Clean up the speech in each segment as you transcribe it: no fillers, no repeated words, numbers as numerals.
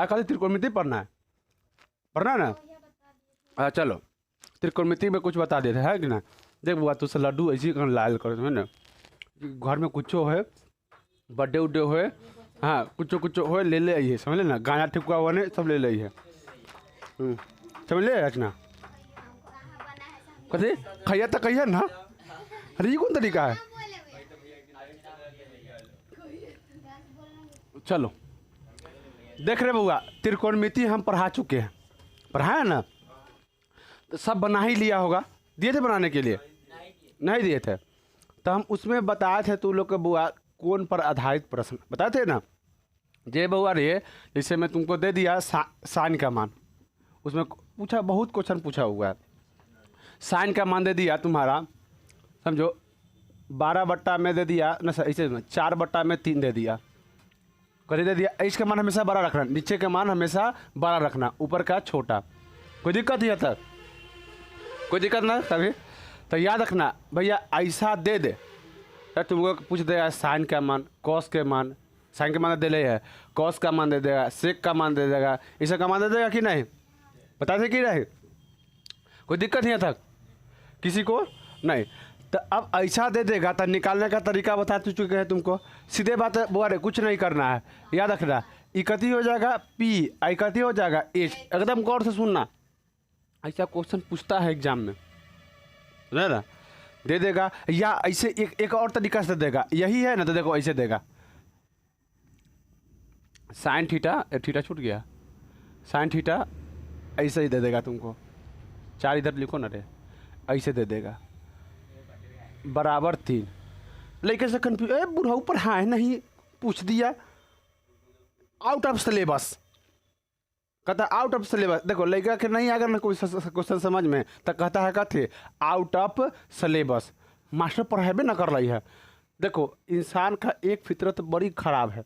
खाली त्रिकोणमिति पढ़ना है ना। चलो त्रिकोणमिति में कुछ बता देते है कि ना। देख बुआ तुझसे लड्डू ऐसी लाल कर है ना, घर में कुछ हो बर्थडे उड्डे हो, हाँ कुछ हो ले आइए, समझ ले ना। गाना ठिकुआ हुआ नहीं सब ले आइए, समझ ले रचना। कथे खैया तो कहिए ना। अरे ये कौन तरीका है। चलो देख रहे बुआ, त्रिकोणमिति हम पढ़ा चुके हैं, पढ़ाया ना, तो सब बना ही लिया होगा। दिए थे बनाने के लिए? नहीं दिए थे। तो हम उसमें बताए थे तू लोग के बुआ कौन पर आधारित प्रश्न बताए थे ना। जे बुआ रे, जैसे मैं तुमको दे दिया साइन का मान, उसमें पूछा बहुत क्वेश्चन पूछा हुआ है। साइन का मान दे दिया तुम्हारा, समझो 12 में दे दिया ना, ऐसे 4/3 दे दिया, कर दे दिया। इसका मान हमेशा बड़ा रखना, नीचे का मान हमेशा बड़ा रखना, ऊपर का छोटा। कोई दिक्कत नहीं है, कोई दिक्कत ना कभी। तो याद रखना भैया, ऐसा दे दे तो तुमको पूछ देगा साइन का मान, कॉस के मान, साइन का मान दे ले है, कॉस का मान दे देगा, सेक का मान दे देगा, इसका का मान दे देगा कि नहीं, बता दे कि नहीं। कोई दिक्कत नहीं था किसी को नहीं। तो अब ऐसा दे देगा तो निकालने का तरीका बता चुके हैं तुमको। सीधे बात है बुआ रे, कुछ नहीं करना है, याद रखना। इकट्ठी हो जाएगा पी, इकट्ठी हो जाएगा एच। एकदम गौर से सुनना, ऐसा क्वेश्चन पूछता है एग्जाम में ना, दे देगा। या ऐसे एक और तरीका से देगा, यही है ना, तो देखो ऐसे देगा साइन थीटा, थीटा छूट गया, साइन थीटा ऐसे ही दे देगा तुमको। 4 इधर लिखो ना रे, ऐसे दे देगा =3। लेकिन से कन्फ्यूज बुढ़ा ऊपर हाँ नहीं पूछ दिया, आउट ऑफ सिलेबस कहता आउट ऑफ सिलेबस। देखो लड़का के नहीं अगर ना कोई क्वेश्चन समझ में तो कहता है कहते आउट ऑफ सिलेबस। मास्टर पढ़ाबे ना कर रही है। देखो इंसान का एक फितरत बड़ी खराब है,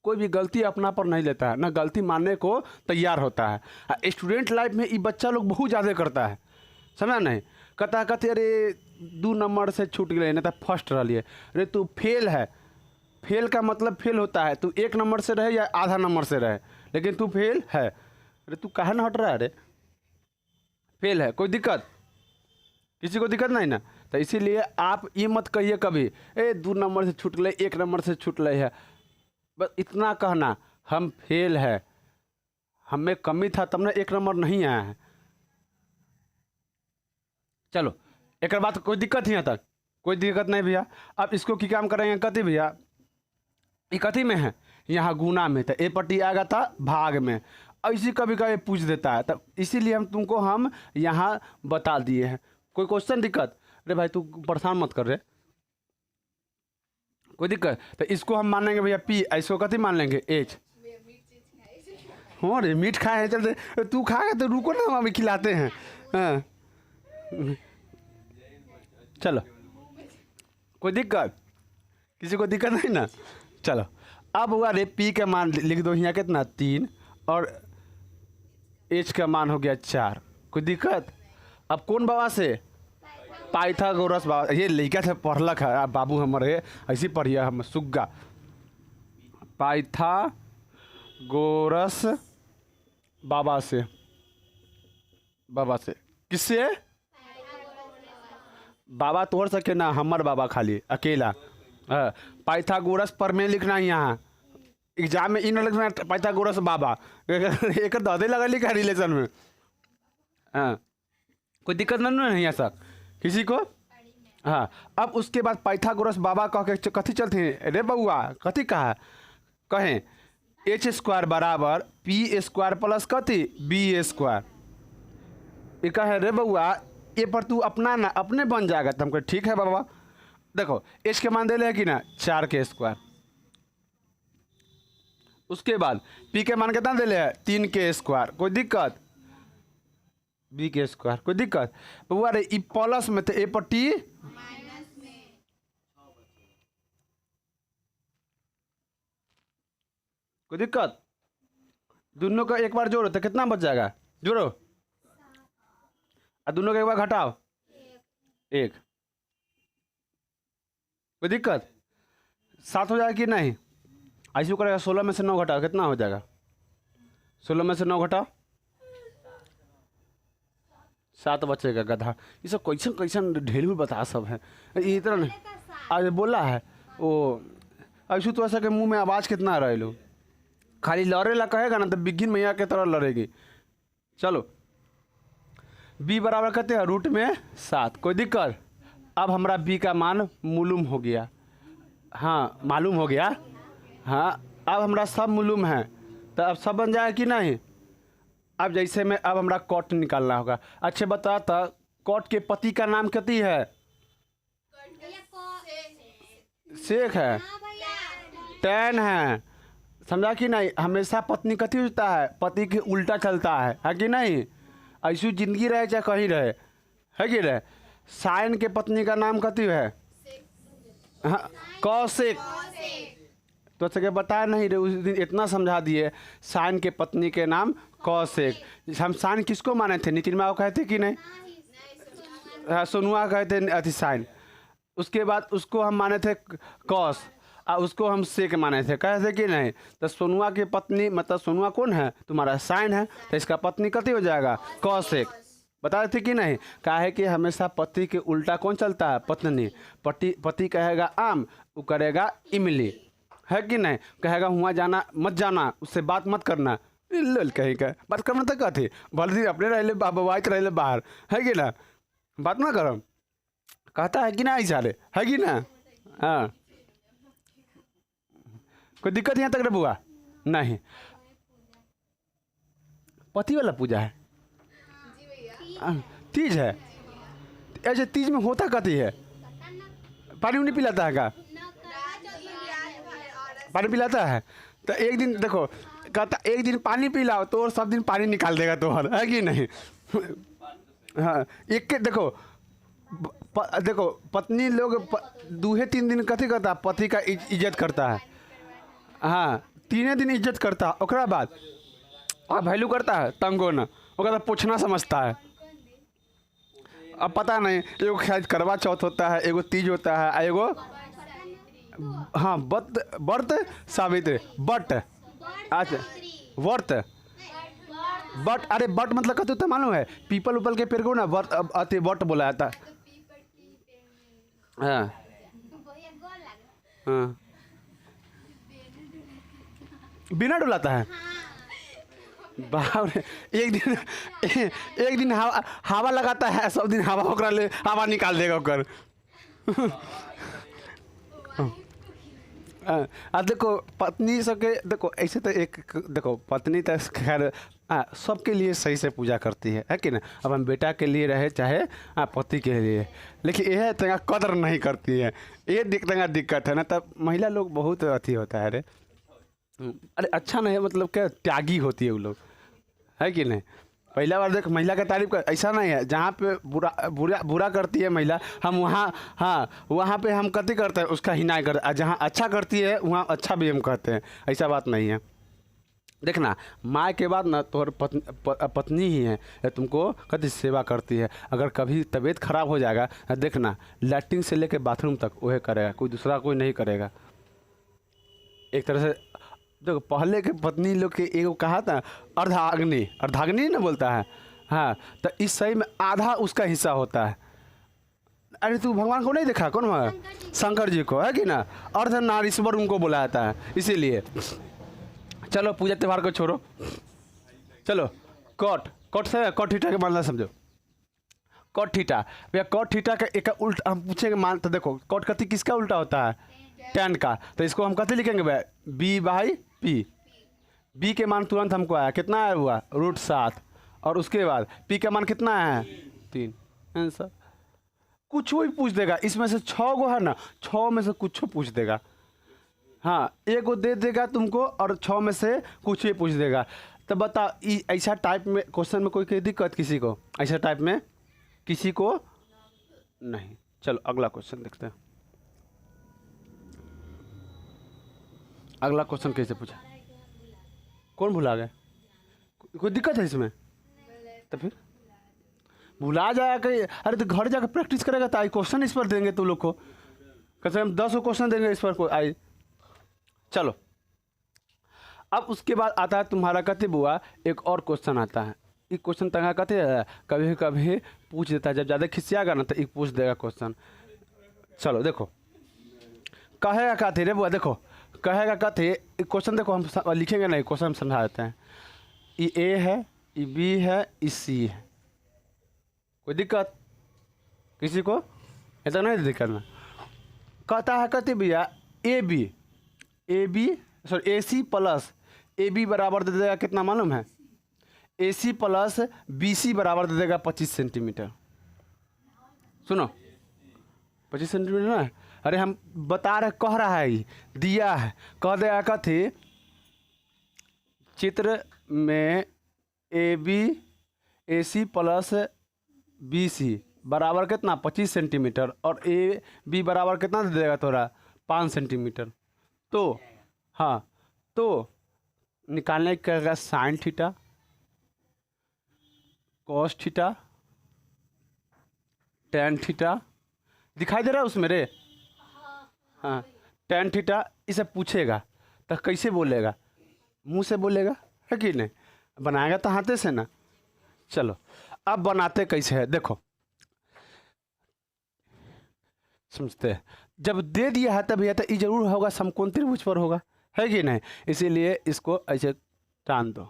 कोई भी गलती अपना पर नहीं लेता है, ना गलती मानने को तैयार होता है। स्टूडेंट लाइफ में ये बच्चा लोग बहुत ज़्यादा करता है, समझा नहीं। कहते अरे 2 नंबर से छूट गए ना, तो फर्स्ट रही है, अरे तू फेल है। फेल का मतलब फेल होता है तू 1 नंबर से रहे या आधा नंबर से रहे, लेकिन तू फेल है। अरे तू काहे ना हट रहा है, अरे फेल है, कोई दिक्कत किसी को दिक्कत नहीं ना। तो इसीलिए आप ये मत कहिए कभी 2 नंबर से छूट गए 1 नंबर से छूट गए है। बस इतना कहना हम फेल है, हमें कमी था तब ना 1 नंबर नहीं आया है। चलो एक बात कोई दिक्कत नहीं आता, कोई दिक्कत नहीं भैया। अब इसको क्या काम करेंगे कति भैया, इकट्ठी में है, यहाँ गुना में था, ए पट्टी आएगा था भाग में, ऐसी कभी कभी पूछ देता है। तब इसीलिए हम यहाँ बता दिए हैं। कोई क्वेश्चन दिक्कत, अरे भाई तू परेशान मत कर रहे, कोई दिक्कत। तो इसको हम मान लेंगे भैया पी, इसको कति मान लेंगे एच। हाँ रे मीठ खाए हैं, चलते तू खाएगा तो रुको ना, हम अभी खिलाते हैं। हाँ चलो कोई दिक्कत, किसी को दिक्कत नहीं ना। चलो अब हुआ रे पी का मान लिख दो यहाँ कितना 3 और एच का मान हो गया 4। कोई दिक्कत। अब कौन बाबा से, पाइथागोरस बाबा। ये लड़का से पढ़लक है बाबू हमारे, ऐसी पढ़िए हम सुग्गा। पाइथागोरस बाबा से, बाबा से किससे, बाबा तोड़ सके ना, हमर बाबा खाली अकेला। पाइथागोरस पर में लिखना है यहाँ एग्जाम में, इन लिखना पाइथागोरस बाबा, एक दादे लगा लिखा रिलेशन में। हाँ कोई दिक्कत नहीं है सर किसी को। हाँ अब उसके बाद पाइथागोरस बाबा कह के कथी चलते हैं रे बउआ, कथी कहा कहें h² बराबर p² प्लस कथी b²। ये कहे रे बउआ ये पर तू अपना ना अपने बन जाएगा। तो हमको ठीक है बाबा। देखो एच के मान दे ले कि ना 4² उसके बाद पी के मान कितना दे ले 3² कोई दिक्कत, b² कोई दिक्कत। बउआ रे ई प्लस में तो ए पर टी कोई दिक्कत। दोनों का एक बार जोड़ो तो कितना बच जाएगा, जोड़ो और दोनों का एक बार घटाओ 1। कोई दिक्कत, 7 हो जाएगा कि नहीं। ऐसे करेगा 16 में से 9 घटाओ कितना हो जाएगा? 16 में से 9 घटाओ 7 बचेगा गधा। ये सब कैसन कैसन ढेलू बता सब है ये इतना नहीं। आज बोला है वो ऐसू तो ऐसा के मुंह में आवाज़ कितना रहे लो, खाली लड़े ला कहेगा ना तो बिगिन मैया के तरह लड़ेगी। चलो b बराबर कहते हैं रूट में 7, कोई दिक्कत? अब हमारा b का मान मालूम हो गया। हाँ मालूम हो गया। हाँ अब हमारा सब मालूम है तो अब सब बन जाए कि नहीं? अब जैसे में अब हमारा कॉट निकालना होगा। अच्छा बता था कॉट के पति का नाम कति है? शेख है, टैन है, समझा कि नहीं? हमेशा पत्नी कथी होता है? पति के उल्टा चलता है कि नहीं? ऐसी जिंदगी रहे चाहे कहीं रहे, है कि रहे? साइन के पत्नी का नाम कथी है? हाँ कौशिक। तो सके बताया नहीं रे उस दिन, इतना समझा दिए। साइन के पत्नी के नाम कौशिक। हम साइन किसको माने थे? नितिन माओ कहते कि नहीं? हाँ सोनुआ कहते अति साइन। उसके बाद उसको हम माने थे कौश और उसको हम शेख माने थे, कहते कि नहीं? तो सोनुआ की पत्नी मतलब सोनुआ कौन है? तुम्हारा साइन है, तो इसका पत्नी कथी हो जाएगा? कौशिक। बता रहे थे कि नहीं? कहा है कि हमेशा पति के उल्टा कौन चलता है? पत्नी। पति कहेगा आम, वो करेगा इमली, है कि नहीं? कहेगा हुआ जाना मत जाना, उससे बात मत करना, लल कहीं का बात करना तो कहती भले अपने रहे बाबाइत रहे बाहर, है कि ना? बात ना करो, कहता है कि ना ऐसा रे, है कि ना? हाँ कोई दिक्कत यहाँ तक रे बुआ? नहीं। पति वाला पूजा है, तीज है। ऐसे तीज में होता कथी है? पानी उनी पिलाता है का? पानी पिलाता है तो एक दिन देखो कहता एक दिन पानी पिलाओ तो और सब दिन पानी निकाल देगा तोहर, है कि नहीं? हाँ एक के देखो देखो पत्नी लोग दूहे 3 दिन कथी करता? पति का इज्जत करता है। हाँ 3 दिन इज्जत करता है, ओकरा बाद वैल्यू करता है तंगो ना, ओकरा पूछना समझता है। अब पता नहीं एगो शायद करवा चौथ होता है, एगो तीज होता है, एगो हाँ व्रत सावित्री बट अच्छा व्रत बट। अरे बट मतलब कहते तो मालूम है पीपल उपल के पेड़ को ना व्रत अति बट बोला जाता। हाँ हाँ बिना डुलाता है। बाप रे एक दिन हवा लगाता है, सब दिन हवा ओकरा ले हवा निकाल देगा ओकर। देखो पत्नी सबके देखो ऐसे तो एक देखो पत्नी तो खैर सबके लिए सही से पूजा करती है कि ना? अब हम बेटा के लिए रहे चाहे पति के लिए, लेकिन यह तंगा कदर नहीं करती है, ये तंगा दिक्कत है ना। तब महिला लोग बहुत अथी होता है रे। अरे अच्छा नहीं है मतलब क्या त्यागी होती है वो लोग, है कि नहीं? पहला बार देख महिला का तारीफ कर ऐसा नहीं है, जहाँ पे बुरा करती है महिला हम वहाँ हाँ वहाँ पे हम कति करते हैं उसका हिनाई करते हैं, जहाँ अच्छा करती है वहाँ अच्छा भी हम कहते हैं, ऐसा बात नहीं है। देखना माँ के बाद ना तो पत्नी ही है तुमको कति सेवा करती है। अगर कभी तबीयत खराब हो जाएगा देखना लैट्रिन से लेकर बाथरूम तक वह करेगा, कोई दूसरा कोई नहीं करेगा। एक तरह से देखो पहले के पत्नी लोग के एगो कहा था अर्धाग्नि ना बोलता है। हाँ तो इस सही में आधा उसका हिस्सा होता है। अरे तू भगवान को नहीं देखा? कौन भगवान? शंकर जी को, है कि ना? अर्धनारीश्वर उनको बुलाया जाता है इसीलिए। चलो पूजा त्यौहार को छोड़ो, चलो कॉट से कॉट थीटा के मानना समझो। कॉट थीटा भैया कॉट थीटा का एक उल्टा हम पूछेंगे मान तो देखो कॉट कति किसका उल्टा होता है? टैन का। तो इसको हम कति लिखेंगे भाई? B by P. बी के मान तुरंत हमको आया कितना आया हुआ? √7। और उसके बाद पी का मान कितना है? 3। आंसर कुछ भी पूछ देगा इसमें से 6 गो है ना, 6 में से कुछ पूछ देगा। हाँ एक को दे देगा तुमको और 6 में से कुछ भी पूछ देगा। तो बता ऐसा टाइप में क्वेश्चन में कोई दिक्कत किसी को? ऐसा टाइप में किसी को नहीं। चलो अगला क्वेश्चन देखते हैं। अगला क्वेश्चन कैसे पूछा? कौन भुला गया? कोई दिक्कत है इसमें? तो फिर भुला जाएगा कहीं। अरे तो घर जाकर प्रैक्टिस करेगा तो आई क्वेश्चन इस पर देंगे तुम लोग को, कैसे हम 10 क्वेश्चन देंगे इस पर को आई। चलो अब उसके बाद आता है तुम्हारा कहते बुआ एक और क्वेश्चन आता है। ये क्वेश्चन तंगा कहते कभी कभी पूछ देता है, जब ज़्यादा खिसियागा ना तो एक पूछ देगा क्वेश्चन। चलो देखो कहेगा कहते रे बुआ, देखो कहेगा कहते क्वेश्चन देखो हम लिखेंगे नहीं, क्वेश्चन हम समझा देते हैं। ये ए है, ये बी है, ये सी है, कोई दिक्कत किसी को? ऐसा नहीं दिक्कत ना। कहता है कहते भैया A B sorry A C plus A B बराबर दे देगा कितना मालूम है? ए सी प्लस बी सी बराबर दे देगा 25 सेंटीमीटर। सुनो 25 सेंटीमीटर ना, अरे हम बता रहे, कह रहा है ये दिया है, कह देगा कथी चित्र में A B A C plus B C बराबर कितना 25 सेंटीमीटर और ए बी बराबर कितना दे देगा थोड़ा 5 सेंटीमीटर। तो हाँ, तो निकालने का sine theta cos theta tan theta दिखाई दे रहा है उसमें रे? हाँ टेन थीटा इसे पूछेगा तो कैसे बोलेगा? मुंह से बोलेगा है कि नहीं? बनाएगा तो हाथे से ना। चलो अब बनाते कैसे है देखो, समझते हैं। जब दे दिया है तब यह तो ये जरूर होगा समकोण त्रिभुज पर होगा, है कि नहीं? इसीलिए इसको ऐसे टान दो,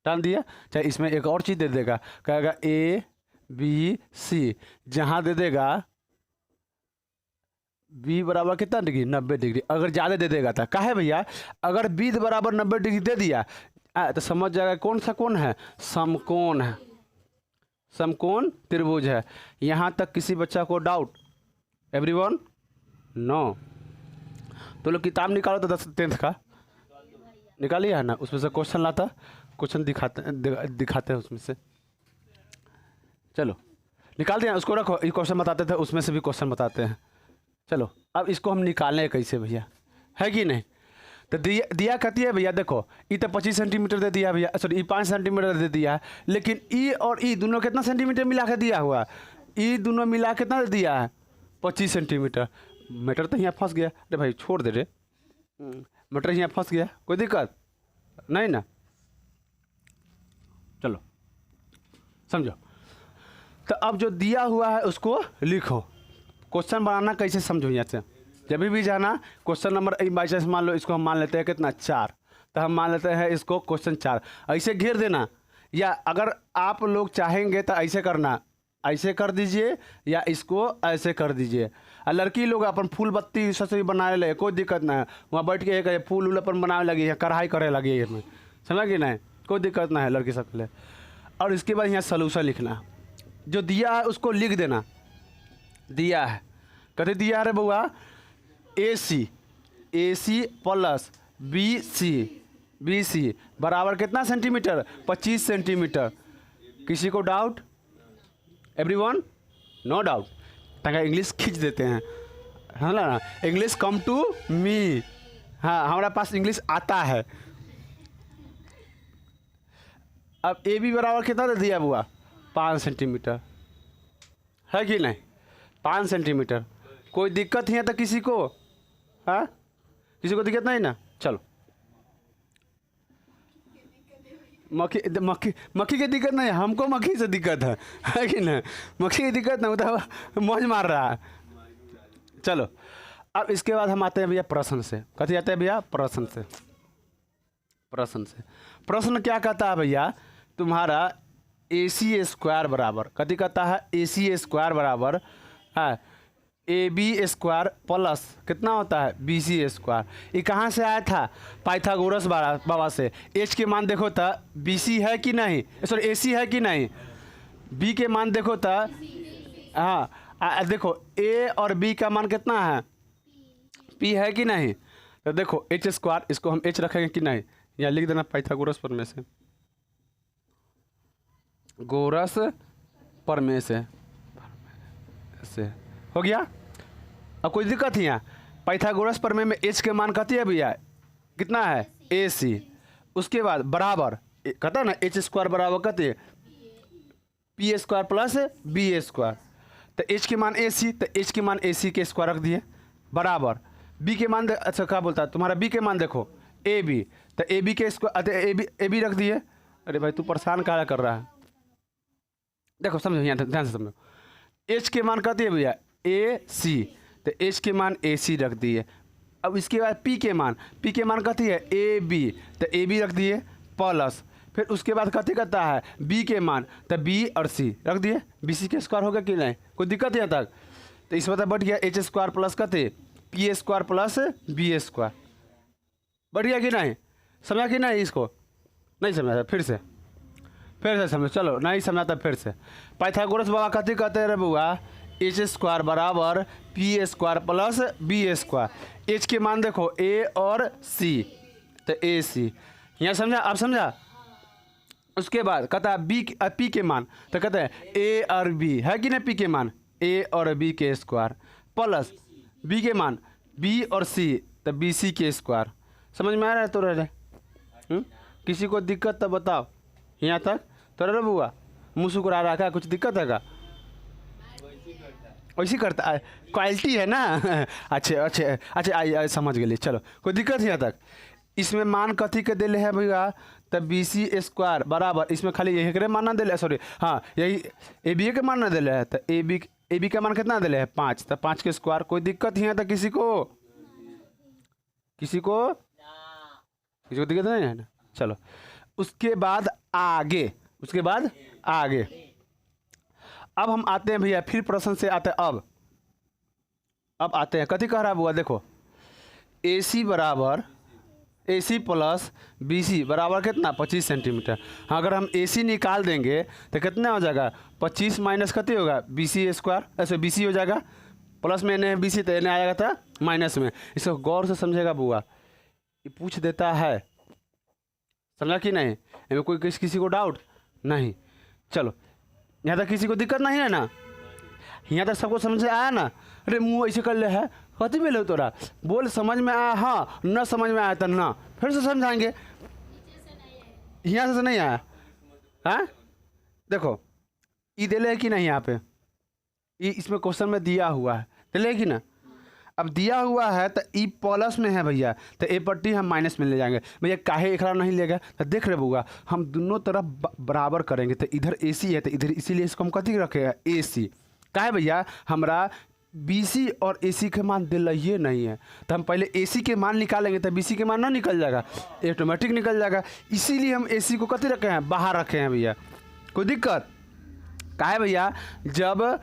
टान दिया। चाहे इसमें एक और चीज़ दे देगा, कहेगा ए बी सी, जहाँ दे देगा बी बराबर कितना डिग्री 90 डिग्री, अगर ज़्यादा दे देगा तो काहे भैया, अगर बी बराबर 90 डिग्री दे दिया तो समझ जाएगा कौन सा कोण है, समकोण है, समकोण त्रिभुज है। यहाँ तक किसी बच्चा को डाउट? Everyone no? तो लोग किताब निकालो तो 10th का निकालिए है ना, उसमें से क्वेश्चन लाता, क्वेश्चन दिखाते हैं उसमें से। चलो निकाल दिया उसको, रखो, ये क्वेश्चन बताते थे उसमें से भी क्वेश्चन बताते हैं। चलो अब इसको हम निकालें कैसे भैया, है कि नहीं? तो दिया कहती है भैया देखो ये तो 25 सेंटीमीटर दे दिया भैया, सॉरी ये 5 सेंटीमीटर दे दिया है, लेकिन ई और ई दोनों कितना सेंटीमीटर मिला के दिया हुआ? ई दोनों मिला कितना दे दिया है? 25 सेंटीमीटर। मीटर तो यहाँ फंस गया, अरे भाई छोड़ दे रे, मीटर यहाँ फंस गया, कोई दिक्कत नहीं ना? चलो समझो। तो अब जो दिया हुआ है उसको लिखो, क्वेश्चन बनाना कैसे समझो। यहाँ से जब भी जाना क्वेश्चन नंबर बाई चांस मान लो इसको हम मान लेते हैं कितना 4, तो हम मान लेते हैं इसको क्वेश्चन 4, ऐसे घेर देना। या अगर आप लोग चाहेंगे तो ऐसे करना, ऐसे कर दीजिए या इसको ऐसे कर दीजिए। और लड़की लोग अपन फूल बत्ती ससुरी बनाने लगे, कोई दिक्कत नहीं है, वहाँ बैठ के एक फूल उल अपन बनाने लगी है, कढ़ाई करे लगी है इसमें, समझ कि नहीं? कोई दिक्कत नहीं है लड़की सब के लिए। और इसके बाद यहाँ सलूशन लिखना, जो दिया है उसको लिख देना। दिया है कहते दिया है बउआ ए सी प्लस बी सी बराबर कितना सेंटीमीटर? 25 सेंटीमीटर। किसी को डाउट? Everyone no doubt? तंगा इंग्लिश खींच देते हैं, है ना? इंग्लिश कम टू मी, हाँ हमारा पास इंग्लिश आता है। अब ए बी बराबर कितना दे दिया बुआ? 5 सेंटीमीटर, है कि नहीं? 5 सेंटीमीटर। कोई दिक्कत है तो किसी को? हाँ किसी को दिक्कत नहीं ना? चलो मक्खी की दिक्कत नहीं, हमको मक्खी से दिक्कत है कि नहीं? मक्खी की दिक्कत नहीं, तो मौज मार रहा है। चलो अब इसके बाद हम आते हैं भैया प्रश्न से। कथी आते हैं भैया? प्रश्न से। प्रश्न क्या कहता है भैया? तुम्हारा ए सी स्क्वायर बराबर, कथी कहता है? ए सी स्क्वायर बराबर है ए बी स्क्वायर प्लस कितना होता है? B C square. ये कहाँ से आया था? पाइथागोरस बाबा से। एच के मान देखो तो बी सी है कि नहीं, सॉरी ए सी है कि नहीं? बी के मान देखो तो हाँ देखो ए और बी का मान कितना है? पी है कि नहीं? तो देखो एच स्क्वायर, इसको हम एच रखेंगे कि नहीं? यहाँ लिख देना पाइथागोरस प्रमेय से, गोरस प्रमेय से हो गया। अब कोई दिक्कत ही यहाँ? पाइथागोरस प्रमेय में एच के मान कहती है भैया कितना है? ए सी। उसके बाद बराबर कहता है ना एच स्क्वायर बराबर कहती है P square plus B square. तो एच के मान ए सी, तो एच के मान ए सी के स्क्वायर रख दिए, बराबर बी के मान अच्छा क्या बोलता है तुम्हारा? बी के मान देखो ए बी, तो ए बी के स्क्वायर ए बी रख दिए। अरे भाई तू परेशान क्या कर रहा है, देखो समझो यहाँ ध्यान से समझो। एच के मान कहते हैं भैया ए सी, तो एच के मान ए सी रख दिए। अब इसके बाद पी के मान कहती है ए बी, तो ए बी रख दिए प्लस, फिर उसके बाद कहते कहता है बी के मान, तो बी और सी रख दिए। बी सी के स्क्वायर हो गया कि नहीं, कोई दिक्कत यहाँ तक? तो इस बात बढ़ गया एच स्क्वायर प्लस कहते P square plus B square, बढ़ गया कि नहीं? समझा कि नहीं? इसको नहीं समझा, फिर से समझो। चलो नहीं समझा तो फिर से। पाइथागोरस बाबा कहते रहे बुआ एच स्क्वायर बराबर P square plus B square. H के मान देखो ए और सी, तो ए सी यहाँ समझा, आप समझा? उसके बाद कहता है बी पी के मान, तो कहते हैं ए और बी है कि नहीं, पी के मान ए और बी के स्क्वायर प्लस बी के मान बी और सी, तो बी सी के स्क्वायर। समझ में आ रहा है तो रहे? किसी को दिक्कत तो बताओ यहाँ तक? तो रहे बुआ मुँह सुकरा रहा है, कुछ दिक्कत है क्या? वैसे करता है, क्वालिटी है ना। अच्छा आई समझ गए, चलो कोई दिक्कत यहाँ तक? इसमें मान कथी के दिले है भैया, तब बी सी स्क्वायर बराबर, इसमें खाली यही मानना दिले, सॉरी हाँ यही ए बी के मानना दिले है, तो ए बी का मान कितना दिले है 5, तो 5 के स्क्वायर। कोई दिक्कत यहाँ तक किसी को दिक्कत नहीं है ना? चलो उसके बाद आगे अब हम आते हैं भैया, फिर प्रश्न से आते हैं। अब आते हैं कथी कह रहा है बुआ, देखो ए सी बराबर ए सी प्लस बी सी बराबर कितना 25 सेंटीमीटर। हाँ अगर हम ए सी निकाल देंगे तो कितना हो जाएगा 25 माइनस कती होगा बी सी स्क्वायर, ऐसे बी सी हो जाएगा, प्लस में एन बी सी, तो एन आएगा था माइनस में। इसको गौर से समझेगा बुआ, ये पूछ देता है, समझा कि नहीं? इनमें कोई किसी को डाउट नहीं? चलो यहाँ तक किसी को दिक्कत नहीं है ना? यहाँ तक सबको समझ में आया ना? अरे मुँह ऐसे कर ले है, कथी में लो तोरा, बोल समझ में आया, हाँ न समझ में आया तो ना फिर से समझाएंगे। यहाँ से नहीं आया? हाँ देखो ये दिले है कि नहीं, यहाँ पे ये इसमें क्वेश्चन में दिया हुआ है, दिले कि ना? अब दिया हुआ है तो ई प्लस में है भैया, तो ए पट्टी हम माइनस में ले जाएंगे भैया। काहे एक नहीं लेगा, तो देख रहे बुआ हम दोनों तरफ बराबर करेंगे, तो इधर ए सी है तो इधर, इसीलिए इसको हम कथी रखेगा ए सी। काहे भैया हमरा बी सी और ए सी के मान दिल ये नहीं है, तो हम पहले ए सी के मान निकालेंगे तो बी सी के मान ना निकल जाएगा, ऑटोमेटिक निकल जाएगा। इसीलिए हम ए सी को कथी रखे हैं, बाहर रखे हैं भैया। कोई दिक्कत? काहे भैया जब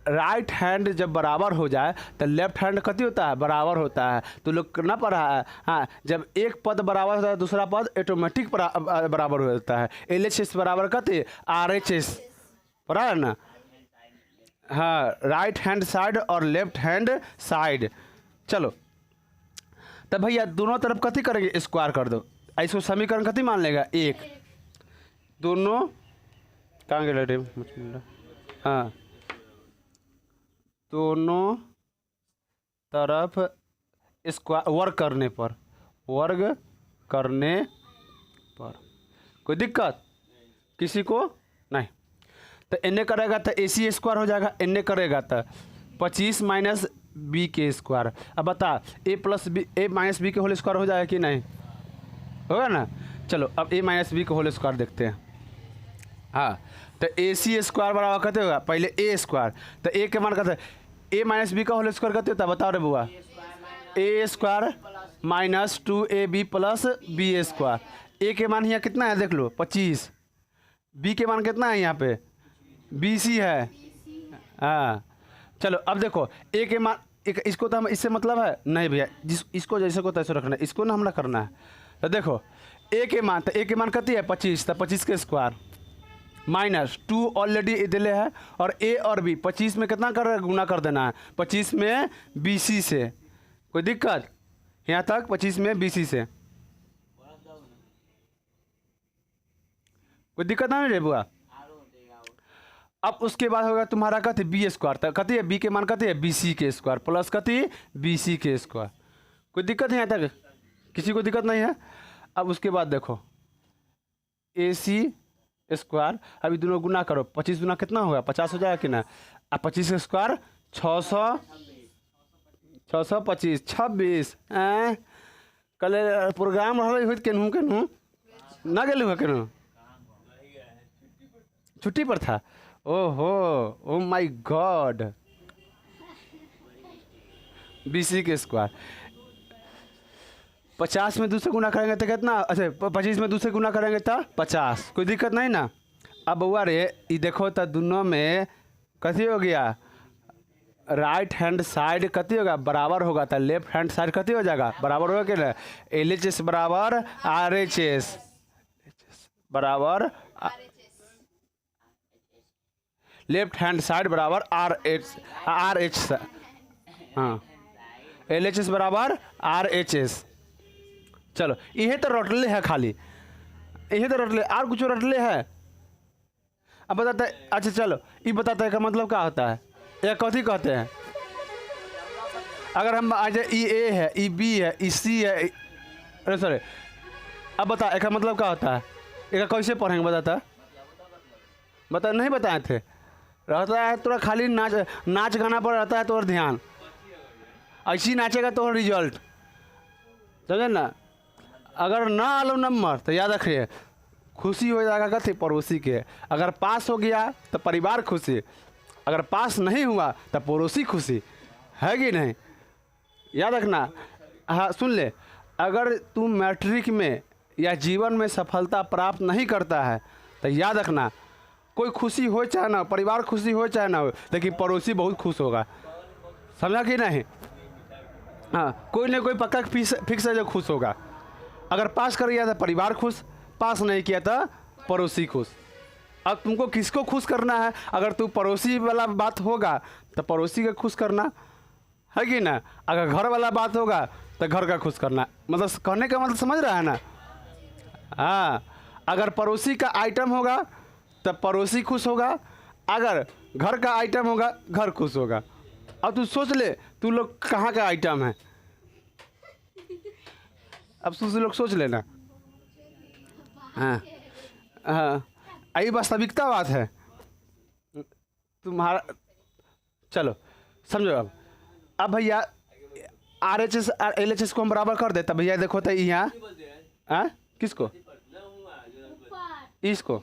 राइट हैंड जब बराबर हो जाए तो लेफ्ट हैंड कथी होता है, बराबर होता है। तो लोग ना पढ़ा है, हाँ जब एक पद बराबर होता है दूसरा पद ऑटोमेटिक बराबर हो जाता है। एल एच एस बराबर कथी, आर एच एस, पढ़ा है ना? हाँ राइट हैंड साइड और लेफ्ट हैंड साइड। चलो तब भैया दोनों तरफ कथी करेंगे, स्क्वायर कर दो। इसको समीकरण कथी मान लेगा, एक। दोनों कहाँ गए, हाँ दोनों तरफ स्क्वायर वर्ग करने पर कोई दिक्कत किसी को नहीं? तो एन करेगा तो ए सी स्क्वायर हो जाएगा, एन करेगा तो 25 माइनस बी के स्क्वायर। अब बता ए प्लस बी, ए माइनस बी के होल स्क्वायर हो जाएगा कि नहीं, होगा ना? चलो अब ए माइनस बी के होल स्क्वायर देखते हैं। हाँ तो ए सी स्क्वायर बराबर कहते होगा पहले ए स्क्वायर, तो ए के मान कहते ए माइनस बी का होल स्क्वायर कहते होता है, बताओ रे बुआ। A square minus 2ab plus B square. A के मान यहाँ कितना है देख लो 25, बी के मान कितना है यहाँ पे बी सी है। हाँ चलो अब देखो ए के मान इसको तो हम इससे मतलब है नहीं भैया, इसको जैसे को तैसे रखना है, इसको ना हमला करना है। तो देखो ए के मान, तो ए के मान कितनी है 25, तो 25 के स्क्वायर माइनस 2 ऑलरेडी दिले है, और ए और बी 25 में कितना कर गुना कर देना है 25 में बी सी से। कोई दिक्कत यहाँ तक? 25 में बी सी से कोई दिक्कत नहीं रे बुआ। अब उसके बाद होगा तुम्हारा कथी बी स्क्वायर, तो कथी है बी के मान कथी है बी सी के स्क्वायर प्लस कथी बी सी के स्क्वायर। कोई दिक्कत है यहाँ तक? किसी को दिक्कत नहीं है? अब उसके बाद देखो ए सी स्क्वायर, अभी दोनों गुना करो, 25 गुना कितना होगा 50 हो जाएगा कि ना? अब 25 स्क्वायर 600 625 26 कल प्रोग्राम रहा हुई केनहू केनहू ना गेलू है केनहू छुट्टी पर था। ओहो ओ माय गॉड। BC के स्क्वायर 50 में 2 से गुना करेंगे तो कितना, अच्छा 25 में 2 से गुना करेंगे तो 50, कोई दिक्कत नहीं ना। अब बउआ रे ये देखो तो दोनों में कथी हो गया, राइट हैंड साइड कथी होगा बराबर होगा, तो लेफ्ट हैंड साइड कथी हो जाएगा बराबर होगा कि ना। LHS बराबर RHS बराबर लेफ्ट हैंड साइड बराबर RH हाँ LHS बराबर RHS। चलो यही तो रटले है, खाली यही तो रटले, और कुछ रटले है। अब बताते हैं, अच्छा चलो ये बताते हैं का मतलब क्या होता है, या कथी कहते हैं। अगर हम आज E A है, E B है, E C है, अरे सॉरी, अब बता इसका मतलब क्या होता है, इसका कैसे पढ़ेंगे बता नहीं बताए थे। रहता है थोड़ा खाली नाच गाना पर रहता है तो ध्यान, ऐसी नाचेगा तो रिजल्ट समझे ना। अगर ना आलो नंबर तो याद रखिए खुशी हो जाएगा कथी पड़ोसी के, अगर पास हो गया तो परिवार खुशी, अगर पास नहीं हुआ तो पड़ोसी खुशी, है कि नहीं, याद रखना। हाँ सुन ले, अगर तू मैट्रिक में या जीवन में सफलता प्राप्त नहीं करता है तो याद रखना कोई खुशी हो चाहे ना, परिवार खुशी हो चाहे ना हो, लेकिन पड़ोसी बहुत खुश होगा, समझा कि नहीं। हाँ कोई ना कोई पक्का फिक्स है जो खुश होगा। अगर पास कर गया तो परिवार खुश, पास नहीं किया तो पड़ोसी खुश। अब तुमको किसको खुश करना है, अगर तू पड़ोसी वाला बात होगा तो पड़ोसी का खुश करना है कि ना, अगर घर वाला बात होगा तो घर का खुश करना, मतलब कहने का मतलब समझ रहा है ना। हाँ अगर पड़ोसी का आइटम होगा तो पड़ोसी खुश होगा, अगर घर का आइटम होगा घर खुश होगा। अब तू सोच ले तू लोग कहाँ का आइटम है, अब तू लोग सोच लेना। हाँ हाँ यही वास्तविकता बात है तुम्हारा। चलो समझो अब भैया RHS और LHS को हम बराबर कर देता भैया, देखो तो यहाँ हाँ किसको, इसको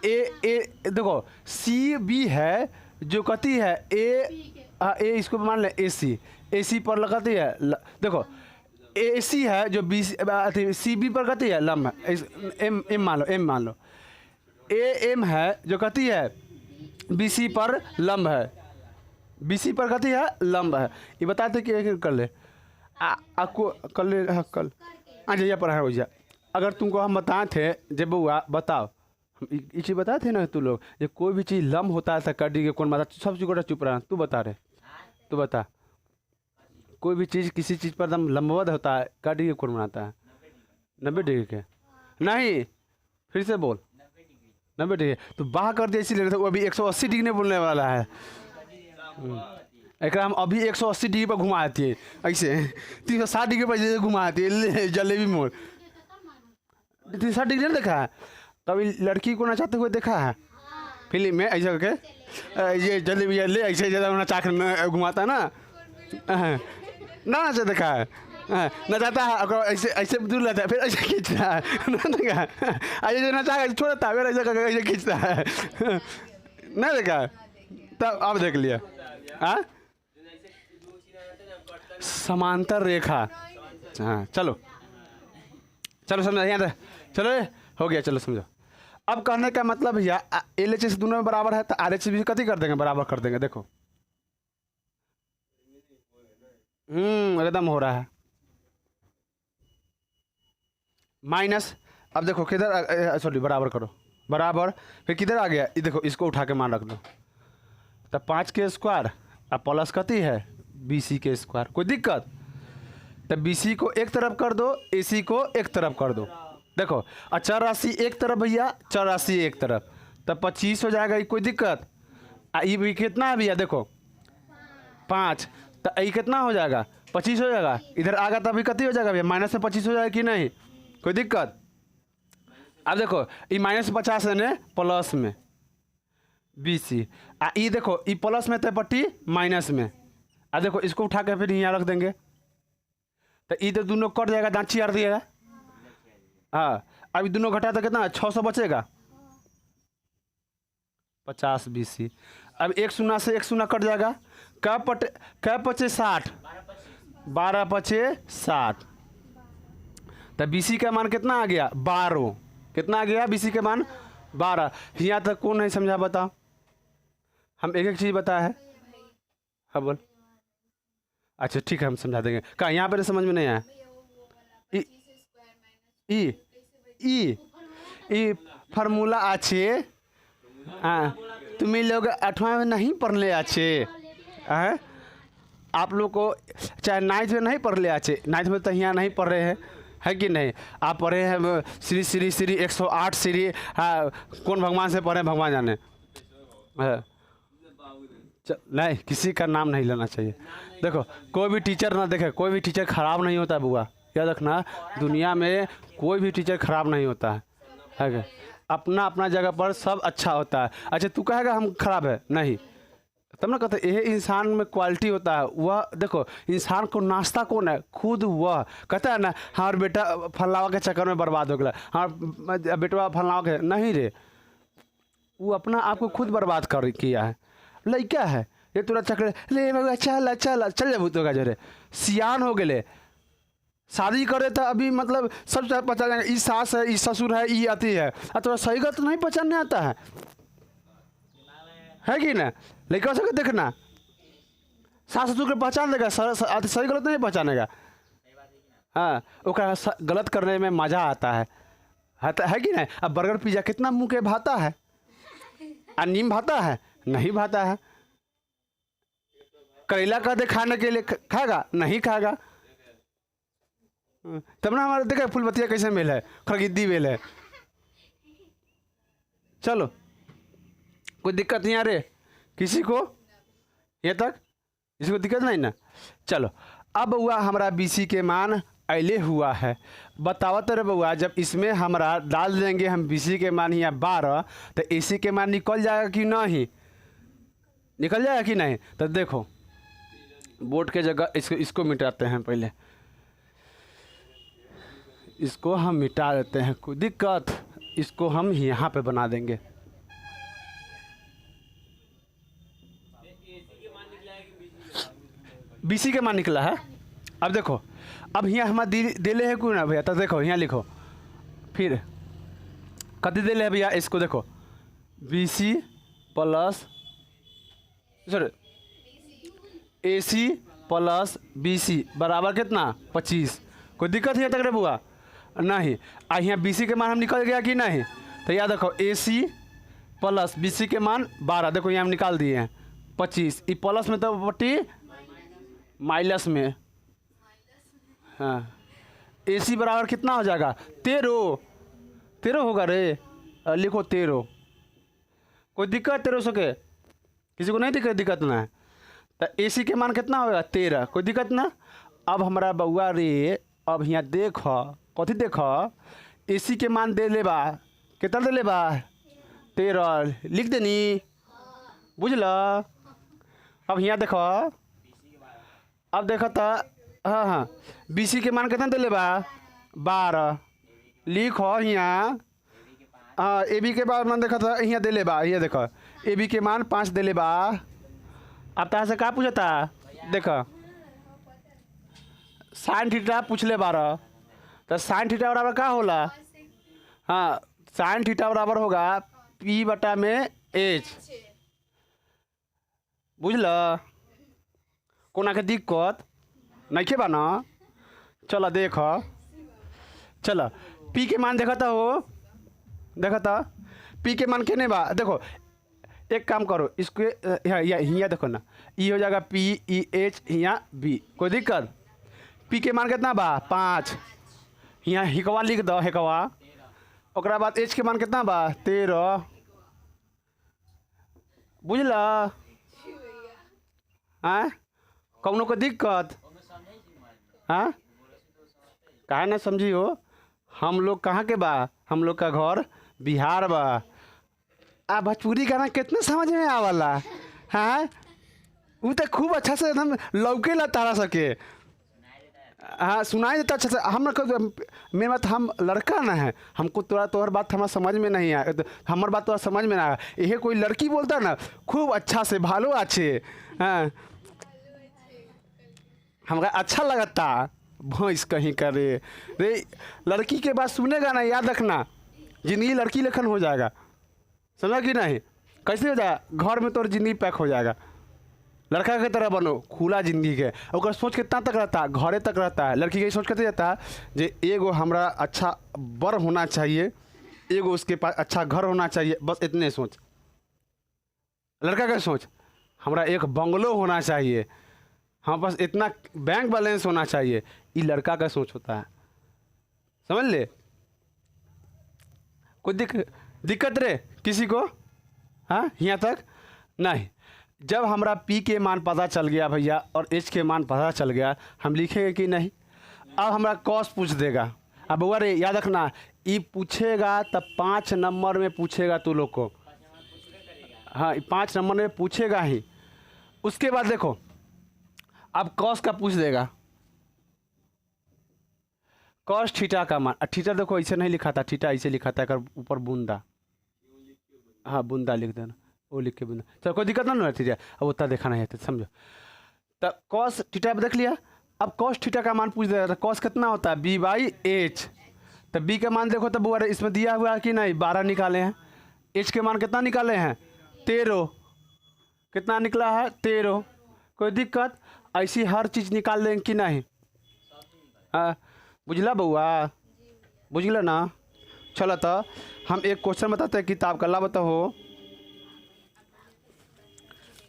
ए देखो CB है जो कहती है ए इसको मान ले AC पर लगाती है देखो AC है जो CB पर कहती है लम्ब M मान लो AM है जो कहती है BC पर लम्ब है, BC पर कहती है लम्ब है। ये बताते कि कर ले आपको कर ले, हाँ कल आ जाइए पढ़ा हो जाए। अगर तुमको हम बताए थे जब बुआ बताओ ये चीज़ बताए थे ना तू लोग, जब कोई भी चीज़ लम्ब होता है कड्डी के कौन बता, सब चीज़ चुप रहा, तू बता रहे, तू बता कोई भी चीज़ किसी चीज़ पर एकदम लंबवत होता है कड्डी के कौन बनाता है 90 डिग्री के, नहीं फिर से बोल 90 डिग्री, तो बाह कर दिया इसीलिए वो अभी 180 डिग्री बोलने वाला है। एक हम अभी 180 डिग्री पर घुमाती है, ऐसे 360 डिग्री पर जैसे घुमाती है जलेबी मोड़। 360 डिग्री नहीं देखा है कभी लड़की को नचाते हुए देखा है फिल्म में, ऐसा करके ये जलेबी ले ऐसे ज़्यादा नचा कर घुमाता है ना नचा देखा है, नचाता है ऐसे ऐसे दूर रहता है फिर ऐसे खींचता है ना देखा ऐसे नचा छोड़ता है फिर ऐसे करके ऐसे खींचता है ना देखा, तब अब देख लिया। हाँ समांतर रेखा, हाँ चलो समझो यहाँ चलो हो गया, चलो समझो। अब कहने का मतलब भैया LHS दोनों में बराबर है तो RHS भी कथी कर देंगे बराबर कर देंगे, देखो एकदम हो रहा है माइनस। अब देखो किधर सॉरी बराबर करो, बराबर फिर किधर आ गया, ये देखो इसको उठा के मान रख दो, तो 5 के स्क्वायर अब प्लस कथी है BC के स्क्वायर, कोई दिक्कत। तो BC को एक तरफ कर दो, AC को एक तरफ कर दो, देखो चर राशि एक तरफ भैया, चर राशि एक तरफ, तब 25 हो जाएगा, कोई दिक्कत। ये भी कितना है भैया देखो 5, तो ये कितना हो जाएगा 25 हो जाएगा, इधर आगा तभी कति हो जाएगा भैया माइनस में 25 हो जाएगा कि नहीं, कोई दिक्कत। अब देखो ये -50 है प्लस में BC, ये देखो ये प्लस में तो पट्टी माइनस में, देखो इसको उठा के फिर यहाँ रख देंगे, तो ई तो दोनों कट जाएगा, दांत चियार दिएगा। हाँ, अभी दोनों घटा तो कितना 600 बचेगा, 50 BC। अब एक शून्य से एक शून्य कट जाएगा, कै पचे 60, 12 पचे 60। तो BC का मान कितना आ गया 12। कितना आ गया BC के मान 12। यहाँ तक कौन नहीं समझा बताओ? हम एक एक चीज़ बताया है। हाँ बोल। अच्छा ठीक है, हम समझा देंगे। कहाँ यहाँ पर समझ में नहीं आया? ई फार्मूला अच्छे। हाँ, तुम्हें लोग 8वां में नहीं पढ़ले अच्छे हैं? आप लोग को चाहे 9th में नहीं पढ़ ले अच्छे, 9th में तो यहाँ नहीं पढ़ रहे हैं, है कि नहीं? आप पढ़े हैं श्री श्री श्री 108 श्री। हाँ, कौन भगवान से पढ़े भगवान जाने। नहीं, किसी का नाम नहीं लेना चाहिए। देखो, कोई भी टीचर ना देखे, कोई भी टीचर खराब नहीं होता बुआ, याद रखना। दुनिया में कोई भी टीचर खराब नहीं होता है क्या? अपना अपना जगह पर सब अच्छा होता है। अच्छा, तू कहेगा हम खराब है? नहीं, तब ना कहते ये इंसान में क्वालिटी होता है। वह देखो, इंसान को नाश्ता कौन है? खुद वह कहता है ना, हमारे बेटा फलावा के चक्कर में बर्बाद हो गया, हमारा बेटवा फलावा के। नहीं रे, वो अपना आप को खुद बर्बाद कर किया है। लड़का है ये तोरा चक्कर ले भगवा, चल चल चल जब तो जरे सियान हो गए, शादी करे तो अभी मतलब सब पता जाएगा, ई सास है, ई ससुर है, ई अति है। और थोड़ा सही गलत नहीं पहचानने आता है कि ना? लड़का से देखना, सास ससुर को पहचान देगा, सही गलत नहीं पहचानेगा। हाँ, ओकरा गलत करने में मज़ा आता है कि नहीं? अब बर्गर पिज्ज़ा कितना मुँह के भाता है, और नीम भाता है? नहीं भाता है। करेला का दे खाने के लिए, खाएगा? नहीं खाएगा। तब ना हमारे देखा फूलबतिया कैसे मेल है, खरगिद्दी मेल है। चलो, कोई दिक्कत नहीं आ रही किसी को? ये तक किसी को दिक्कत नहीं ना? चलो, अब हुआ हमारा BC के मान अले हुआ है। बताओ तो रे बउआ, जब इसमें हमारा डाल देंगे हम BC के मान यहाँ 12, तो AC के मान निकल जाएगा कि नहीं? निकल जाएगा कि नहीं? तो देखो, बोर्ड के जगह इसको मिटाते हैं। पहले इसको हम मिटा देते हैं, कोई दिक्कत? इसको हम यहाँ पे बना देंगे। BC के मान निकला है। अब देखो, अब यहाँ हमारा दिले है क्यों ना भैया? तो देखो यहाँ लिखो, फिर कति दिले है भैया? इसको देखो, BC plus AC plus BC बराबर कितना? 25। कोई दिक्कत है तक रे बुआ? नहीं। यहाँ BC के मान हम निकल गया कि नहीं? तो याद रखो, AC प्लस BC के मान 12, देखो यहाँ हम निकाल दिए हैं 25। ई प्लस में तो बटी माइनस में। हाँ, AC बराबर कितना हो जाएगा? 13 होगा रे। लिखो 13। कोई दिक्कत 1300 के? किसी को नहीं दिक्कत ना है? तो AC के मान कितना होगा? 13। कोई दिक्कत ना? अब हमारा बउआ रे, अब यहाँ देखो, कथी देखो, AC के मान दे लेबा, कितना दे लेबा? 13 लिख देनी, बुझला? अब यहाँ देखो, अब देखो तो, हाँ, BC के मान कितना दे लेबा? 12 लिखो यहाँ। हाँ, AB के मान देखो तो यहाँ दे लेबा, ये देखो AB के मान 5 दे लेबा। अब तहाँ से क्या पूछता? देखो, साइन थीटा पूछ ले 12, तो साइन थीटा बराबर क्या होला? हाँ, साइन थीटा बराबर होगा P/H। बुझल? कोना के दिक्कत नहीं के बा ना? चलो देखो, चलो P के मान देखता हो, देखता P के मान केने बा? देखो, एक काम करो, इसको यहाँ देखो ना, ई हो जाएगा PEH, यहाँ B। कोई दिक्कत? P के मान कितना बा? 5। यहाँ हिकवा लिख दो, हिकवा। ओकरा बाद H के मान कितना बा? 13। बुझला? हाँ, कौनो को दिक्कत? हाँ, काहे ना समझी हो? हम लोग कहाँ के बा? हम लोग का घर बिहार बा। आ भोजपुरी गाना कितना समझ में आवला? हाँ, वो तो खूब अच्छा से एकदम लौके ला तारा सके। हाँ सुनाई देता अच्छा से। हम मेरी बात, हम लड़का ना है, हमको तोहर बात हमारा समझ में नहीं आया, हमार बात तोहरा समझ में ना आया। यह कोई लड़की बोलता ना खूब अच्छा से भालो अच्छे, हाँ हमका अच्छा लगता। भैंस कहीं करे रे, लड़की के बात सुनेगा ना, याद रखना जिंदगी लड़की लेखन हो जाएगा, समझा कि नहीं? कैसे हो जाएगा? घर में तोर जिंदगी पैक हो जाएगा। लड़का के तरह बनो, खुला जिंदगी के। और सोच कितना तक रहता है, घरे तक रहता है। लड़की के सोच कहते जाता है जे एगो हमरा अच्छा बर होना चाहिए, एगो उसके पास अच्छा घर होना चाहिए, बस इतने सोच। लड़का का सोच हमरा एक बंगलो होना चाहिए, हाँ बस इतना बैंक बैलेंस होना चाहिए। ये लड़का का सोच होता है, समझ ले। कोई दिक्कत रे किसी को? हाँ यहाँ तक नहीं। जब हमरा पी के मान पता चल गया भैया और एच के मान पता चल गया, हम लिखेंगे कि नहीं? अब हमरा कॉस पूछ देगा। अब बउआ रे याद रखना, ये पूछेगा तब 5 नंबर में पूछेगा तू लोग को, हाँ 5 नंबर में पूछेगा ही। उसके बाद देखो अब कॉस का पूछ देगा, कॉस थीटा का मान। थीटा देखो ऐसे नहीं लिखा था, थीटा ऐसे लिखा था, अगर ऊपर बूंदा, हाँ बूंदा लिख देना, वो लिख के बूंदा। चलो कोई दिक्कत ना थीटा, अब उतना देखा नहीं है समझो। तो कॉस थीटा देख लिया। अब कॉस थीटा का मान पूछ देगा, कॉस कितना होता है b/h। तो b का मान देखो, तब इसमें दिया हुआ है कि नहीं, 12 निकाले हैं। h के मान कितना निकाले हैं, 13। कितना निकला है, 13। कोई दिक्कत? ऐसी हर चीज़ निकाल देंगे कि नहीं? हाँ बुझला बउआ, बुझल ना? चलो तो हम एक क्वेश्चन बताते हैं किताब का, ला बताओ।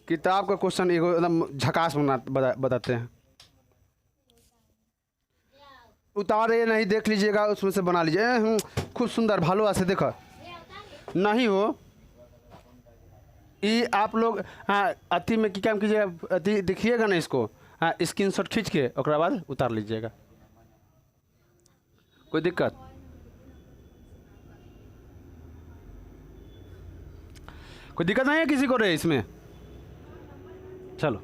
किताब का क्वेश्चन एगो एकदम झकास बताते हैं। उतारे नहीं, देख लीजिएगा, उसमें से बना लीजिए। खूब सुंदर भालो से देखो नहीं हो ये आप लोग। हाँ अति में क्या काम कीजिएगा, अति देखिएगा ना इसको, हाँ स्क्रीनशॉट खींच के और बाद उतार लीजिएगा। कोई दिक्कत? कोई दिक्कत नहीं है किसी को रे इसमें? चलो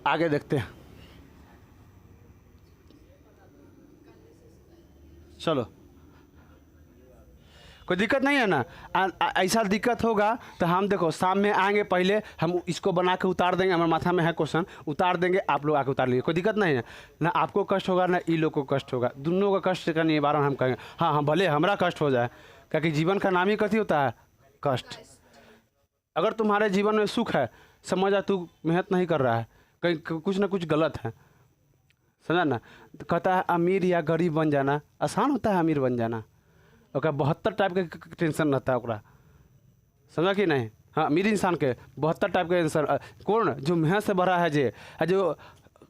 आगे देखते हैं। चलो कोई दिक्कत नहीं है ना? ऐसा दिक्कत होगा तो हम देखो शाम में आएंगे, पहले हम इसको बना के उतार देंगे। हमारे माथा में है क्वेश्चन, उतार देंगे, आप लोग आके उतार लीजिए, कोई दिक्कत नहीं है ना। आपको कष्ट होगा ना ई लोग को कष्ट होगा, दोनों का कष्ट का नहीं बार हम कहेंगे। हाँ हाँ भले हमारा कष्ट हो जाए, क्योंकि जीवन का नाम ही कथी होता है, कष्ट। अगर तुम्हारे जीवन में सुख है, समझा तू मेहनत नहीं कर रहा है, कहीं कुछ ना कुछ गलत है, समझा ना। कहता है अमीर या गरीब बन जाना आसान होता है, अमीर बन जाना ओका 72 टाइप के टेंशन रहता है ओकरा, समझा कि नहीं? हाँ अमीर इंसान के 72 टाइप के टेंशन। कौन? जो मेहनत से भरा है, जो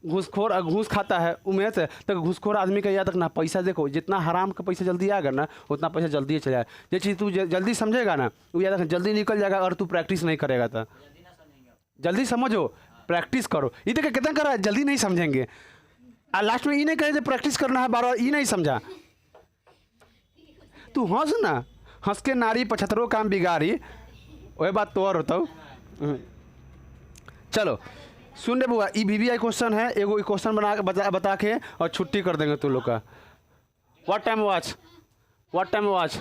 घूसखोर घूस खाता है उमें से। तो घूसखोर आदमी का याद रखना, पैसा देखो जितना हराम का पैसा जल्दी आएगा ना, उतना पैसा जल्दी चला जाए। ये चीज़ तू जल्दी समझेगा ना, वो याद रखना जल्दी निकल जाएगा। अगर तू प्रैक्टिस नहीं करेगा तो जल्दी समझो, प्रैक्टिस करो। ये देखो कितना कर रहा है, जल्दी नहीं समझेंगे। लास्ट में ये नहीं कहे प्रैक्टिस करना है बार बार, ये नहीं समझा। तू हंस ना, हंस के नारी 75 काम बिगाड़ी, वही बात तो और होता। चलो सुन ले बुआ, ई VVI क्वेश्चन है, एगो क्वेश्चन बता के और छुट्टी कर देंगे तू लोग का। What time watch, what time watch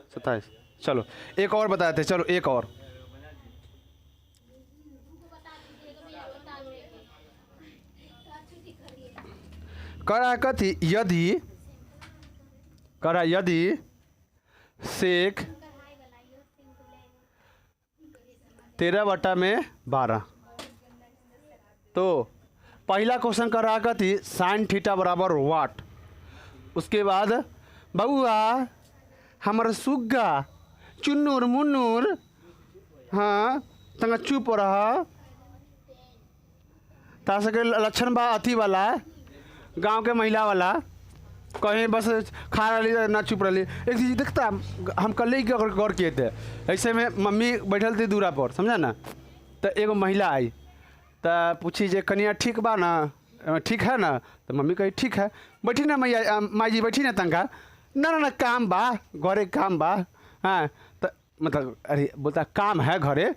27। चलो एक और बताए थे, चलो एक और। करा कथी, यदि सेक 13/12, तो पहला क्वेश्चन कर रहा कथी, साइन थीटा बराबर वाट। उसके बाद बउआ हमारा सुग्गा चुन्नूर मुन्नूर, हाँ तंगा चुप रहा, तासे के लक्षण बा अथी वाला गांव के महिला वाला, कहीं बस खा रही ना चुप रही। एक चीज़ देखता हम कल ही गौर किए थे, ऐसे में मम्मी बैठल थी दूरा पर, समझा ना। तो एगो महिला आई तो पूछी जे कनिया ठीक बा ना, ठीक है ना? तो मम्मी कही ठीक है। बैठी ना मैया, माई जी बैठी ना तंका, ना काम बा घरे, काम बा। हाँ तो मतलब अरे बोलता काम है घरे,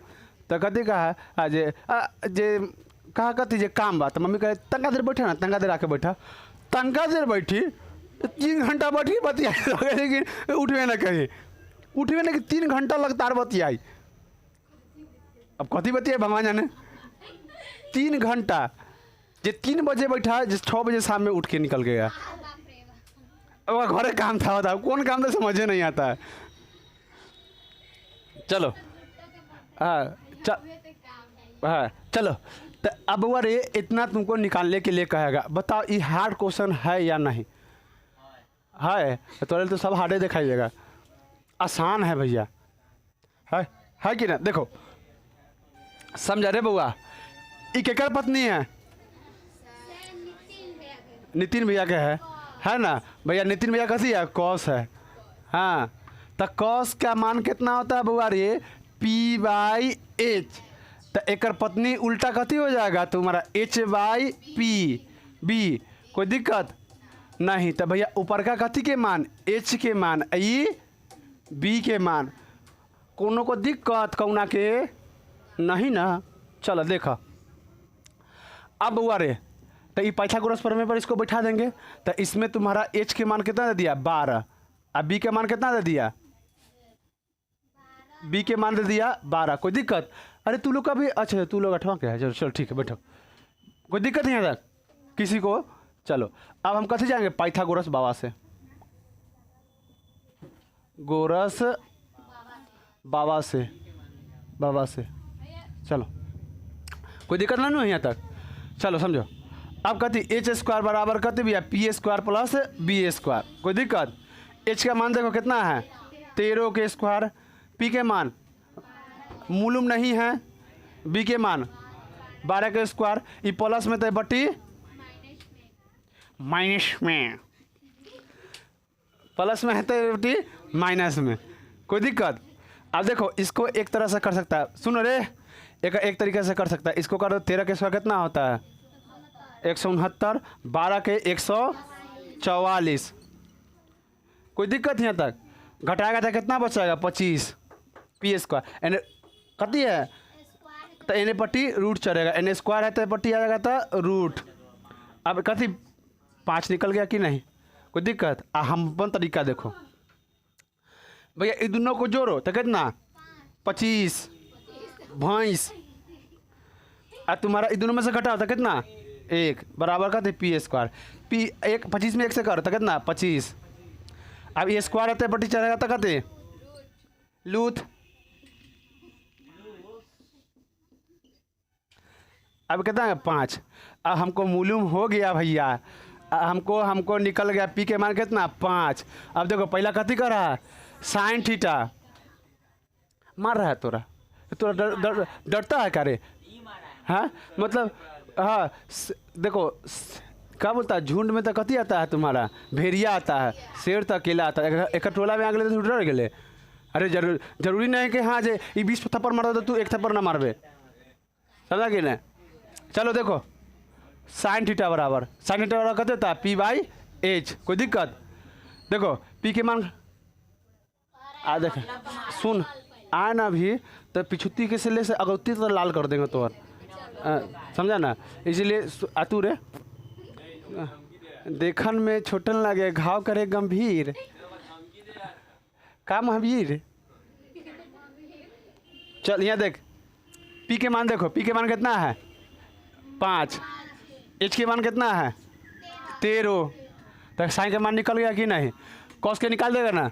तो कथी कहा जे कहा कहती जे काम बा, तो मम्मी कहे तंगा देर बैठा ना, तंगा देर आके बैठा। तंगा देर बैठी 3 घंटा बैठी बतियाई, लेकिन उठवे ना कहीं, उठवे ना कि 3 घंटा लगातार बतियाई। अब कथी बतियाई भगवान जाने। 3 घंटा, जे 3 बजे बैठा, जिस 6 बजे शाम में उठ के निकल गया। अब घरे काम था, बताओ कौन काम था समझे नहीं आता है। चलो हाँ हाँ चलो, तो अब वे इतना तुमको निकालने के लिए कहेगा। बताओ ये हार्ड क्वेश्चन है या नहीं है? तो सब हार्डे दिखाइएगा, आसान है भैया, है कि ना। देखो समझा रे बउआ, ये केकर पत्नी है? नितिन भैया के है ना भैया। नितिन भैया कथी है? कॉस है। हाँ, तो कॉस का मान कितना होता है बउआ रे? P/H। तो एकर पत्नी उल्टा कथी हो जाएगा तुम्हारा? H/P। बी कोई दिक्कत नहीं। तो भैया ऊपर का कथी के मान? H के मान, ई बी के मान। कोनो को दिक्कत कौना के नहीं ना। चलो देखो अब बउआ रे, तो ये पाइथागोरस प्रमेय पर इसको बैठा देंगे। तो इसमें तुम्हारा H के मान कितना दे दिया? 12। अब B के मान कितना दे दिया? B के मान दे दिया 12। कोई दिक्कत? अरे तू लोग का भी अच्छा, तू लोग 8वां के है। चलो चलो ठीक है, बैठो, कोई दिक्कत नहीं है किसी को। चलो अब हम कैसे जाएंगे? पाइथागोरस बाबा से, गोरस बाबा से, बाबा से। चलो कोई दिक्कत ना है यहाँ तक। चलो समझो, अब कहती H² बराबर कहती भैया P² प्लस B²। कोई दिक्कत? H का मान देखो कितना है? 13 के स्क्वायर। P के मान मूलुम नहीं है। B के मान 12 के स्क्वायर। ये प्लस में तो बटी माइनस में, प्लस में है तो बटी माइनस में। कोई दिक्कत? अब देखो इसको एक तरह से कर सकता है, सुनो रे, एक तरीके से कर सकता है। इसको कर दो, 13 के स्क्वायर कितना होता है? 169। 12 के 144। कोई दिक्कत यहाँ तक? घटाएगा तो कितना बचेगा? 25। P² एन कती है तो एन पट्टी रूट चढ़ेगा। N² है तो पट्टी आ जाएगा तो रूट। अब कथी 5 निकल गया कि नहीं? कोई दिक्कत? हम अपन तरीका देखो भैया, इन दोनों को जोड़ो तो कितना? 25 भैंस। और तुम्हारा इन दोनों में से घटाओ तो कितना? 1 बराबर कहते P²। P 1 25 में 1 से करो तो कितना? 25। अब ये स्क्वायर रहता है, पट्टी चढ़ेगा तो कहते लूथ। अब कितना है? 5। अब हमको मालूम हो गया भैया, हमको निकल गया P के मान कितना? 5। अब देखो पहला कथी कर रहा है? साइन थीटा मार रहा है। तोरा डरता है क्या रे? हाँ मतलब हाँ देखो क्या बोलता है, झुंड में तो कथी आता है तुम्हारा? भेड़िया आता है, शेर तो अकेला आता है। एक टोला में आ गए तो डर गए। अरे जरूरी नहीं है कि हाँ जे 20 थप्पड़ मार दो तू 1 थप्पड़ ना मारबे, समझा कि नहीं? चलो देखो साइन थीटा बराबर कहते होता है P/H। कोई दिक्कत? देखो P के मान देख सुन आए ना भी तो पिछुती के से ले से अगौती तो लाल कर देंगे तो समझा ना। इसलिए आतू रे देखन में छोटन लगे घाव करे गंभीर का महावीर। चल यहाँ देख P के मान देखो, P के मान कितना है? 5। H के मान कितना है? 13। तो साइन का मान निकल गया कि नहीं? कॉस के निकाल देगा ना,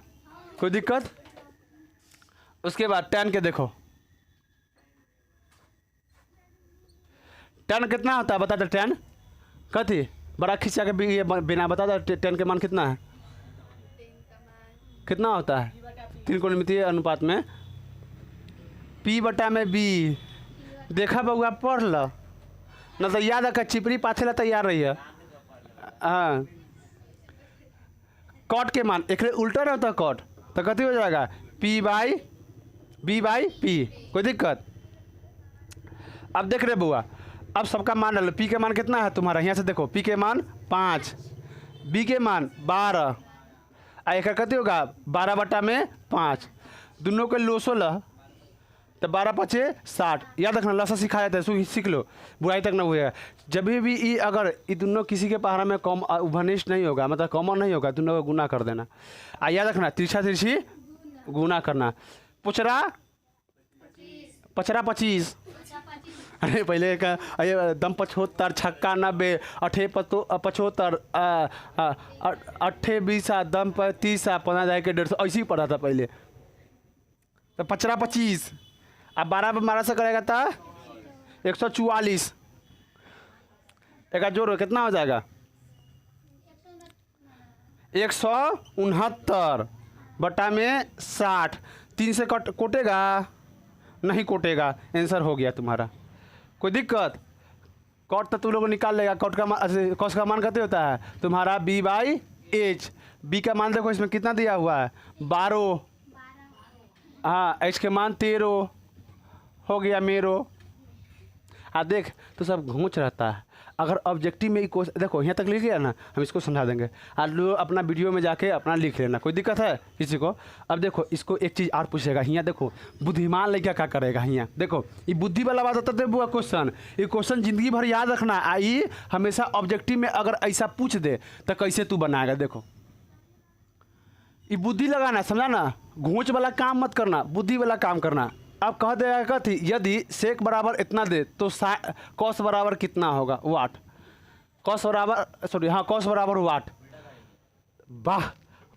कोई दिक्कत? उसके बाद tan के देखो, tan कितना होता है? बता दो tan कथी बड़ा खिंचा के बिना बता दो tan के मान कितना है? कितना होता है? 3 कोणमितीय अनुपात में P/B। देखा बउआ पढ़ लो न तो याद रखा, चिपरी पाथे ला तैयार रही है। हाँ कॉट के मान एक उल्टा रहता है कॉट तो कथी हो जाएगा? P/B/P। कोई दिक्कत? अब देख रहे बुआ, अब सबका मान डालो। P के मान कितना है तुम्हारा? यहाँ से देखो P के मान 5, B के मान 12, एक कथी होगा? 12/5। दोनों के लोसो ल तो 12 पचे 60। याद रखना, लसा सिखाया जाता है, सीख लो, बुराई तक ना हुएगा। जब भी ई अगर ये दोनों किसी के पहाड़ा में कॉम उभनिष्ठ नहीं होगा, मतलब कॉमन नहीं होगा, दोनों को गुना कर देना। याद रखना, तिरछा तिरछी गुना करना। पुचरा पचरा 25। अरे पहले का ये दम 75 छक्का 90 अठे 75 अट्ठे 20 दम 30 15 जाए के 150 ऐसे ही पढ़ा था पहले। तो पचरा 25 अब 12 पे 12 से करेगा तो 144। एक जोड़ो कितना हो जाएगा 169 बटा में 60। 3 से कोटेगा नहीं कोटेगा, आंसर हो गया तुम्हारा। कोई दिक्कत? कॉट तो तुम लोग निकाल लेगा। कॉट का मान, कॉस का मान कहते होता है तुम्हारा B/H। बी का मान देखो इसमें कितना दिया हुआ है 12। हाँ, एच के मान 13 हो गया मेरो। देख तो सब घूंच रहता है। अगर ऑब्जेक्टिव में क्वेश्चन देखो यहाँ तक लिख गया ना, हम इसको समझा देंगे। आप लोग अपना वीडियो में जाके अपना लिख लेना, कोई दिक्कत है किसी को? अब देखो इसको एक चीज़ और पूछेगा यहाँ, देखो बुद्धिमान लड़का क्या करेगा यहाँ। देखो ये बुद्धि वाला बात होता है क्वेश्चन, ये क्वेश्चन जिंदगी भर याद रखना। आई हमेशा ऑब्जेक्टिव में अगर ऐसा पूछ दे तो कैसे तू बनाएगा। देखो ये बुद्धि लगाना, समझा ना, घूंच वाला काम मत करना, बुद्धि वाला काम करना। अब कह देगा कथी, यदि सेक बराबर इतना दे तो कॉस बराबर कितना होगा वाट। कॉस बराबर सॉरी हाँ कॉस बराबर वाट। वाह,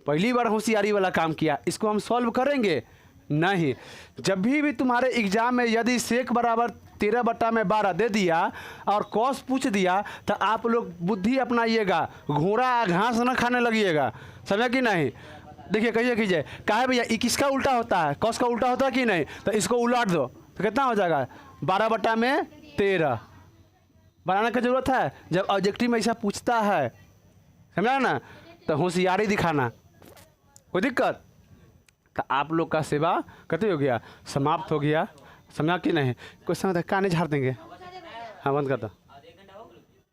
पहली बार होशियारी वाला काम किया। इसको हम सॉल्व करेंगे नहीं। जब भी तुम्हारे एग्जाम में यदि सेक बराबर 13/12 दे दिया और कॉस पूछ दिया तो आप लोग बुद्धि अपनाइएगा, घोड़ा घास न खाने लगिएगा, समझा कि नहीं। देखिए कहिए कीजिए कहा भैया ये किसका उल्टा होता है, कॉस का उल्टा होता है कि नहीं, तो इसको उलट दो तो कितना हो जाएगा 12/13। बनाने की जरूरत है जब ऑब्जेक्टिव में ऐसा पूछता है, समझा ना, तो होशियारी दिखाना। कोई दिक्कत? तो आप लोग का सेवा कहते हो गया, समाप्त हो गया, समझा कि नहीं। क्वेश्चन काने झाड़ देंगे। हाँ बंद कर दो।